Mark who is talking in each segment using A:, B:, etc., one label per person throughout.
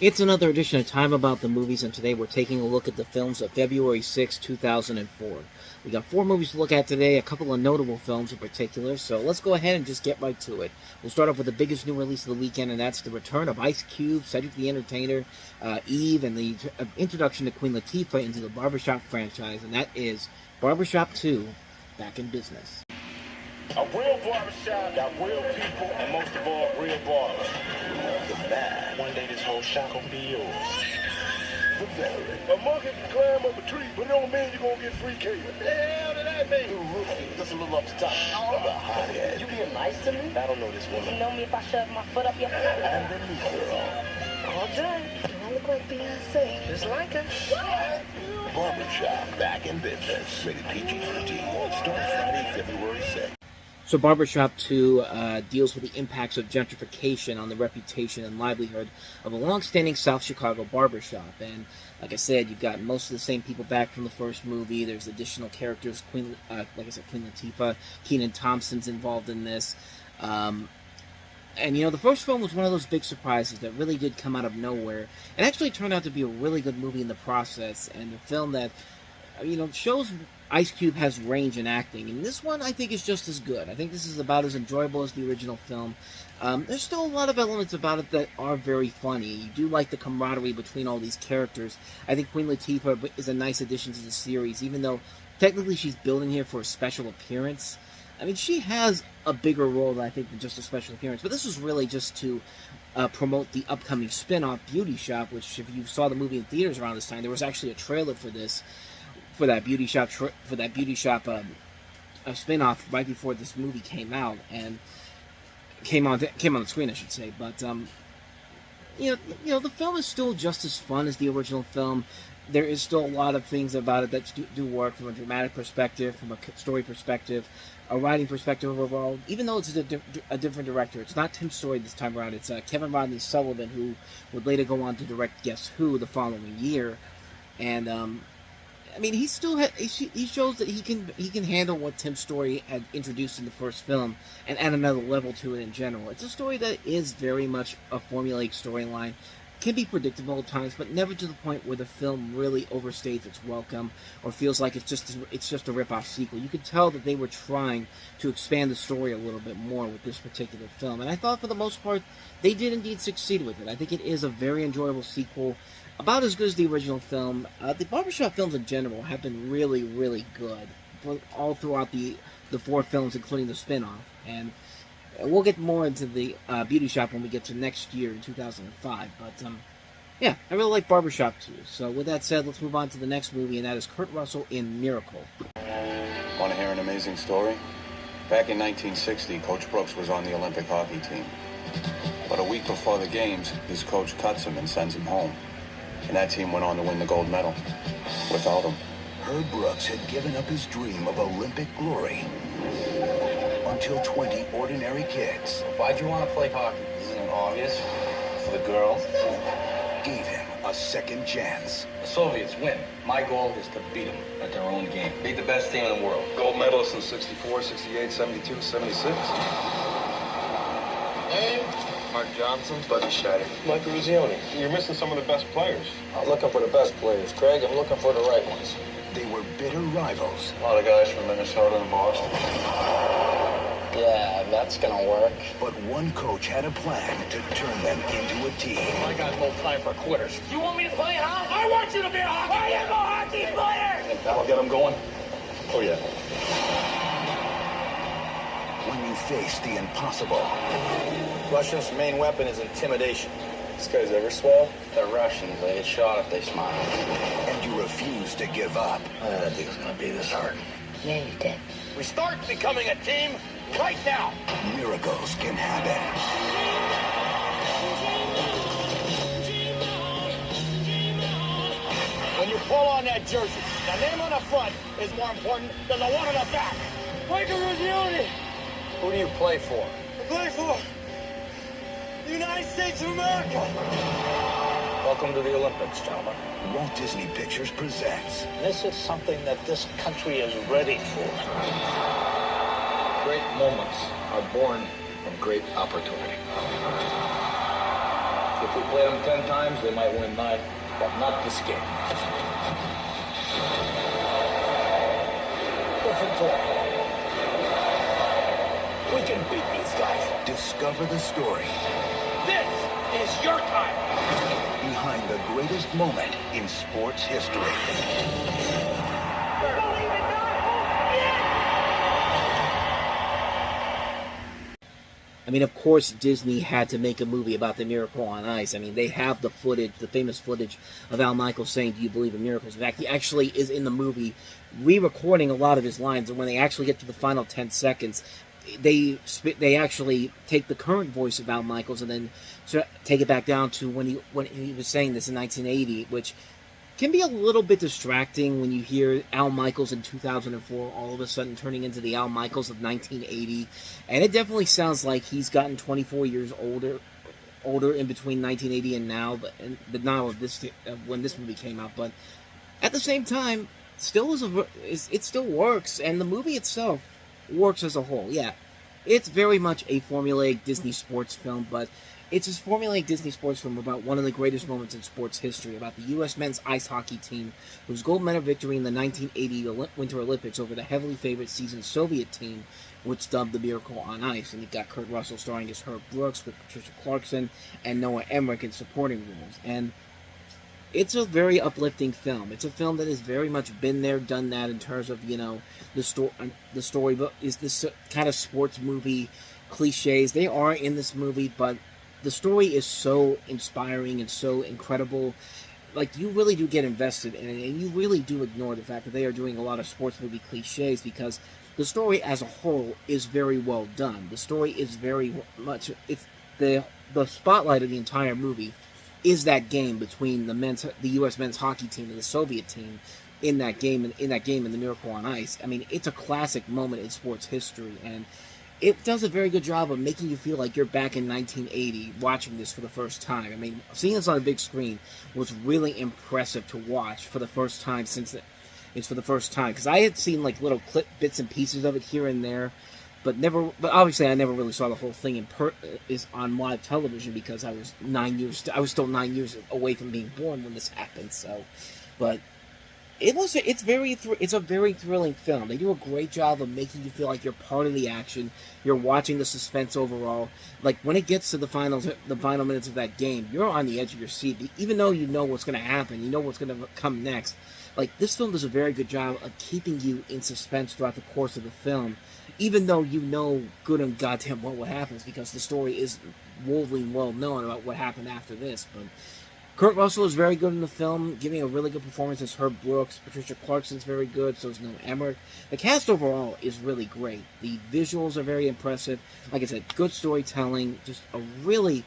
A: It's another edition of Time About the Movies, and today we're taking a look at the films of February 6, 2004. We got 4 movies to look at today, a couple of notable films in particular, so let's go ahead and just get right to it. We'll start off with the biggest new release of the weekend, and that's the return of Ice Cube, Cedric the Entertainer, Eve, and the introduction to Queen Latifah into the Barbershop franchise, and that is Barbershop 2, Back in Business.
B: A real barbershop got real people, and most of all, real barbers. The man. One day this whole shop gonna be yours. The veteran. A monkey can climb up a tree, but it don't mean you're gonna get free cake. What the hell did that mean? The rookie. Just a little up the top. The hothead.
C: You being nice to me?
B: I don't know this woman.
C: You know me if I shove my foot up your foot?
B: And the new girl.
C: All done. I look like Beyonce. Just like her.
B: Barbershop, back in business. Rated PG-13. Starts Friday, February 6th.
A: So Barbershop 2 deals with the impacts of gentrification on the reputation and livelihood of a long-standing South Chicago barbershop. And like I said, you've got most of the same people back from the first movie. There's additional characters, Queen Latifah, Kenan Thompson's involved in this. And, you know, the first film was one of those big surprises that really did come out of nowhere. It actually turned out to be a really good movie in the process, and a film that, you know, shows Ice Cube has range in acting, and this one I think is just as good. I think this is about as enjoyable as the original film. There's still a lot of elements about it that are very funny. You do like the camaraderie between all these characters. I think Queen Latifah is a nice addition to the series, even though technically she's building here for a special appearance. I mean, she has a bigger role than I think than just a special appearance, but this was really just to promote the upcoming spin-off Beauty Shop, which if you saw the movie in theaters around this time, there was actually a trailer for this. For that beauty shop spin-off right before this movie came out and came on the screen, I should say. But you know, the film is still just as fun as the original film. There is still a lot of things about it that do work from a dramatic perspective, from a story perspective, a writing perspective overall. Even though it's a different director, it's not Tim Story this time around. It's Kevin Rodney Sullivan, who would later go on to direct Guess Who the following year, and I mean, he shows that he can handle what Tim Story had introduced in the first film and add another level to it in general. It's a story that is very much a formulaic storyline, can be predictable at times, but never to the point where the film really overstates its welcome or feels like it's just a rip-off sequel. You could tell that they were trying to expand the story a little bit more with this particular film, and I thought for the most part they did indeed succeed with it. I think it is a very enjoyable sequel. About as good as the original film. The Barbershop films in general have been really, really good all throughout the 4 films, including the spin-off. And we'll get more into the Beauty Shop when we get to next year in 2005. But, yeah, I really like Barbershop 2. So with that said, let's move on to the next movie, and that is Kurt Russell in Miracle.
D: Want to hear an amazing story? Back in 1960, Coach Brooks was on the Olympic hockey team. But a week before the games, his coach cuts him and sends him home. And that team went on to win the gold medal without him.
E: Herb Brooks had given up his dream of Olympic glory until 20 ordinary kids.
F: Why'd you want to play hockey? Isn't it obvious? For the girls?
E: Gave him a second chance.
F: The Soviets win. My goal is to beat them at their own game. Beat the best team in the world. Gold medalists in 64, 68, 72, 76. Hey. Mark Johnson, Buddy Scheider,
G: Michael Ruzioni. You're missing some of the best players.
F: I'm looking for the best players, Craig. I'm looking for the right ones.
E: They were bitter rivals.
F: A lot of guys from Minnesota and Boston. Yeah, that's gonna work.
E: But one coach had a plan to turn them into a team.
F: I got no time for quitters.
C: You want me to play hockey? I want you to be a hockey. I am a hockey player.
F: Think that'll get them going? Oh, yeah.
E: When you face the impossible.
F: Russians' main weapon is intimidation.
G: This guy's ever swell?
F: They're Russians. They get shot if they smile.
E: And you refuse to give up.
F: I didn't think it was going to be this hard.
C: Yeah, you did.
F: We start becoming a team right now.
E: Miracles can happen.
F: When you pull on that jersey, the name on the front is more important than the one on the back.
C: Michael Ruzioni.
F: Who do you play for?
C: I play for the United States of America.
F: Welcome to the Olympics, gentlemen.
E: Walt Disney Pictures presents.
F: This is something that this country is ready for. Great moments are born from great opportunity. If we play them 10 times, they might win 9, but not this game. Listen to it. We can beat these guys.
E: Discover the story
C: This is your time.
E: behind the greatest moment in sports history.
A: I mean, of course, Disney had to make a movie about the Miracle on Ice. I mean, they have the footage, the famous footage of Al Michaels saying, "Do you believe in miracles?" In fact, he actually is in the movie re-recording a lot of his lines, and when they actually get to the final 10 seconds, they actually take the current voice of Al Michaels and then take it back down to when he was saying this in 1980, which can be a little bit distracting when you hear Al Michaels in 2004 all of a sudden turning into the Al Michaels of 1980, and it definitely sounds like he's gotten 24 years older in between 1980 and now, but now of this when this movie came out. But at the same time, it still works, and the movie itself works as a whole. Yeah, it's very much a formulaic Disney sports film, but it's a formulaic Disney sports film about one of the greatest moments in sports history, about the U.S. men's ice hockey team, whose gold medal victory in the 1980 Winter Olympics over the heavily favored seasoned Soviet team, which dubbed the Miracle on Ice. And you've got Kurt Russell starring as Herb Brooks, with Patricia Clarkson and Noah Emmerich in supporting roles. And it's a very uplifting film. It's a film that has very much been there, done that in terms of, the story, but is this kind of sports movie cliches. They are in this movie, but the story is so inspiring and so incredible. Like, you really do get invested in it, and you really do ignore the fact that they are doing a lot of sports movie cliches, because the story as a whole is very well done. The story is very much, it's the spotlight of the entire movie is that game between the U.S. men's hockey team and the Soviet team in that game in the Miracle on Ice. I mean, it's a classic moment in sports history, and it does a very good job of making you feel like you're back in 1980 watching this for the first time. I mean, seeing this on a big screen was really impressive to watch for the first time because I had seen like little bits and pieces of it here and there, but obviously I never really saw the whole thing on live television, because I was still 9 years away from being born when this happened. So, but it's a very thrilling film. They do a great job of making you feel like you're part of the action. You're watching the suspense overall. Like, when it gets to the final minutes of that game, you're on the edge of your seat. Even though you know what's going to happen, you know what's going to come next. Like, this film does a very good job of keeping you in suspense throughout the course of the film, even though you know good and goddamn well what happens, because the story is woefully well known about what happened after this. But Kurt Russell is very good in the film, giving a really good performance as Herb Brooks. Patricia Clarkson's very good, so is Noah Emmerich. The cast overall is really great. The visuals are very impressive. Like I said, good storytelling, just a really,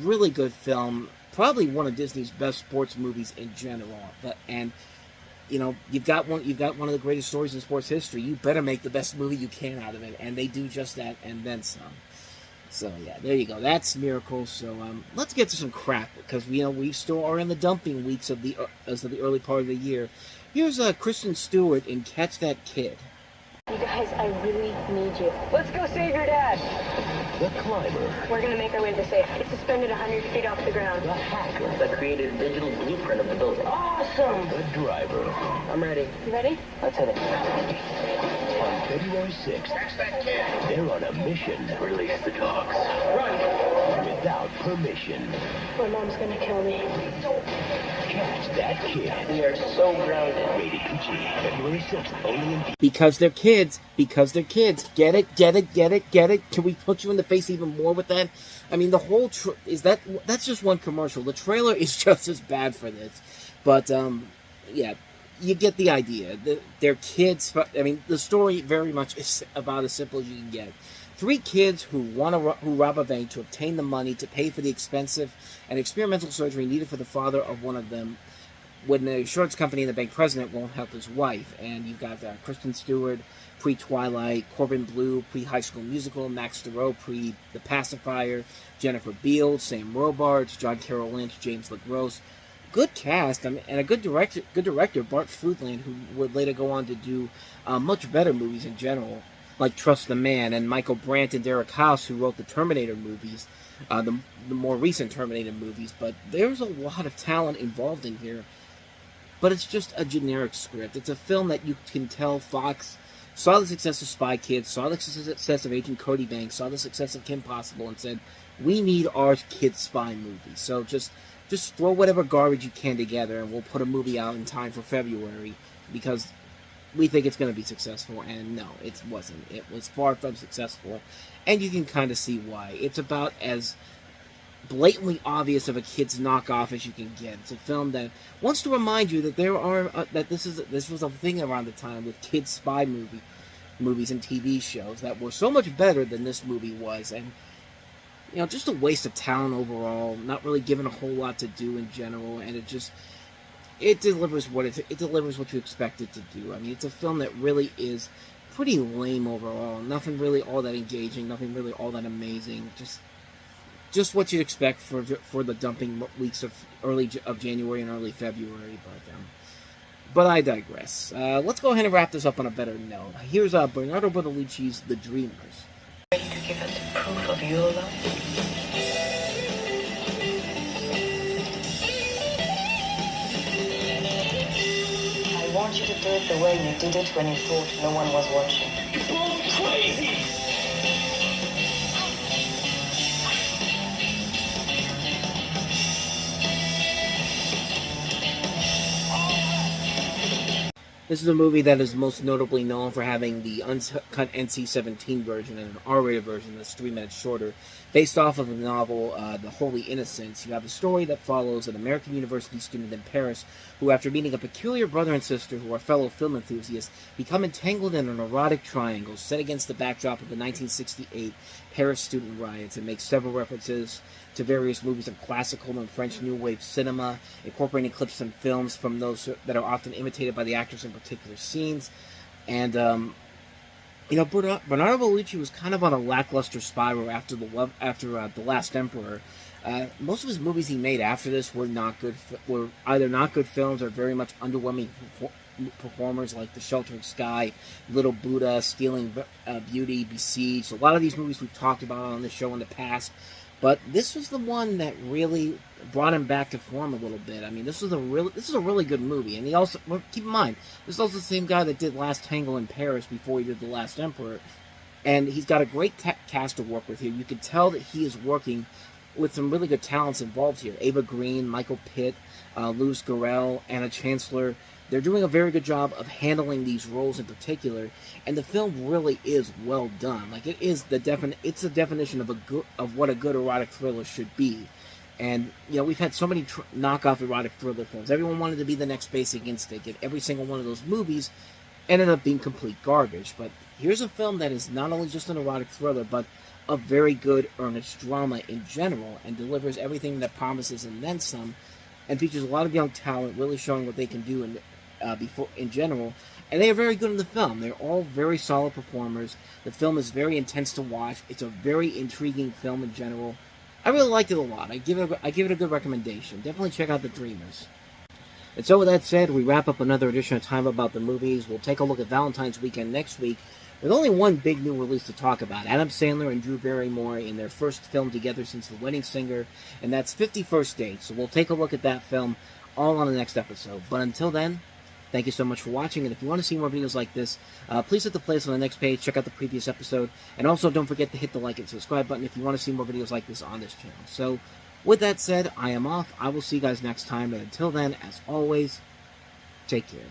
A: really good film. Probably one of Disney's best sports movies in general. And you've got one of the greatest stories in sports history. You better make the best movie you can out of it, and they do just that and then some. So yeah, there you go. That's Miracles. So let's get to some crap, because we still are in the dumping weeks of the early part of the year. Here's Kristen Stewart in Catch That Kid.
H: You guys, I really need you. Let's go save your dad.
E: The climber.
H: We're gonna make our way to the safe. It's suspended 100 feet off the ground.
E: The hacker.
I: I created a digital blueprint of the building.
H: Awesome.
E: The driver.
H: I'm ready. You ready?
I: Let's hit it.
E: On February 6th, they're on a mission.
I: Release the dogs.
E: Without permission.
H: My mom's gonna kill me.
E: Catch That Kid.
I: We are so grounded.
E: Rated PG. February 6th. Only in
A: Because they're kids. Because they're kids. Get it? Get it? Get it? Get it? Can we put you in the face even more with that? I mean, the whole that's just one commercial. The trailer is just as bad for this. But yeah, you get the idea. They're kids. I mean, the story very much is about as simple as you can get. 3 kids who rob a bank to obtain the money to pay for the expensive and experimental surgery needed for the father of one of them, when the insurance company and the bank president won't help his wife. And you've got Kristen Stewart, pre-Twilight, Corbin Bleu, pre-High School Musical, Max Sterot, pre-The Pacifier, Jennifer Beals, Sam Robards, John Carroll Lynch, James LaGrosse. Good cast, and a good director, Bart Fruitland, who would later go on to do much better movies in general, like Trust the Man, and Michael Brandt and Derek House, who wrote the Terminator movies. the more recent Terminator movies, but there's a lot of talent involved in here. But it's just a generic script. It's a film that you can tell Fox saw the success of Spy Kids, saw the success of Agent Cody Banks, saw the success of Kim Possible, and said, we need our kid spy movie. So just throw whatever garbage you can together, and we'll put a movie out in time for February, because we think it's going to be successful. And no, it wasn't. It was far from successful, and you can kind of see why. It's about as blatantly obvious of a kid's knockoff as you can get. It's a film that wants to remind you that there are that this was a thing around the time with kid spy movies and TV shows that were so much better than this movie was, and just a waste of talent overall. Not really given a whole lot to do in general, and it delivers what you expect it to do. I mean, it's a film that really is pretty lame overall. Nothing really all that engaging. Nothing really all that amazing. Just what you'd expect for the dumping weeks of January and early February, but I digress. Let's go ahead and wrap this up on a better note. Here's Bernardo Bertolucci's The Dreamers.
J: Ready to give us proof of your love? I want you to do it the way you did it when you thought no one was watching.
B: You're both crazy!
A: This is a movie that is most notably known for having the uncut NC-17 version and an R-rated version that's 3 minutes shorter. Based off of the novel The Holy Innocents, you have a story that follows an American university student in Paris who, after meeting a peculiar brother and sister who are fellow film enthusiasts, become entangled in an erotic triangle set against the backdrop of the 1968 Paris student riots, and makes several references to various movies of classical and French New Wave cinema, incorporating clips and films from those that are often imitated by the actors in particular scenes. And, Bernardo Bertolucci was kind of on a lackluster spiral after The Last Emperor. Most of his movies he made after this were either not good films or very much underwhelming performers, like The Sheltering Sky, Little Buddha, Stealing Beauty, Besieged. A lot of these movies we've talked about on the show in the past. But this was the one that really brought him back to form a little bit. I mean, this is a really good movie. And he also, keep in mind, this is also the same guy that did Last Tango in Paris before he did The Last Emperor. And he's got a great cast to work with here. You can tell that he is working with some really good talents involved here. Ava Green, Michael Pitt, Louis Garrel, Anna Chancellor. They're doing a very good job of handling these roles in particular, and the film really is well done. Like, it's the definition of what a good erotic thriller should be. And we've had so many knockoff erotic thriller films. Everyone wanted to be the next Basic Instinct, and every single one of those movies ended up being complete garbage. But here's a film that is not only just an erotic thriller, but a very good earnest drama in general, and delivers everything that promises and then some, and features a lot of young talent really showing what they can do in general, and they are very good in the film. They're all very solid performers. The film is very intense to watch. It's a very intriguing film in general. I really liked it a lot. I give it a good recommendation. Definitely check out The Dreamers. And so with that said, we wrap up another edition of Time About the Movies. We'll take a look at Valentine's weekend next week, with only one big new release to talk about. Adam Sandler and Drew Barrymore in their first film together since The Wedding Singer, and that's 51st Dates. So we'll take a look at that film all on the next episode. But until then, thank you so much for watching, and if you want to see more videos like this, please hit the playlist on the next page, check out the previous episode, and also don't forget to hit the like and subscribe button if you want to see more videos like this on this channel. So, with that said, I am off. I will see you guys next time, and until then, as always, take care.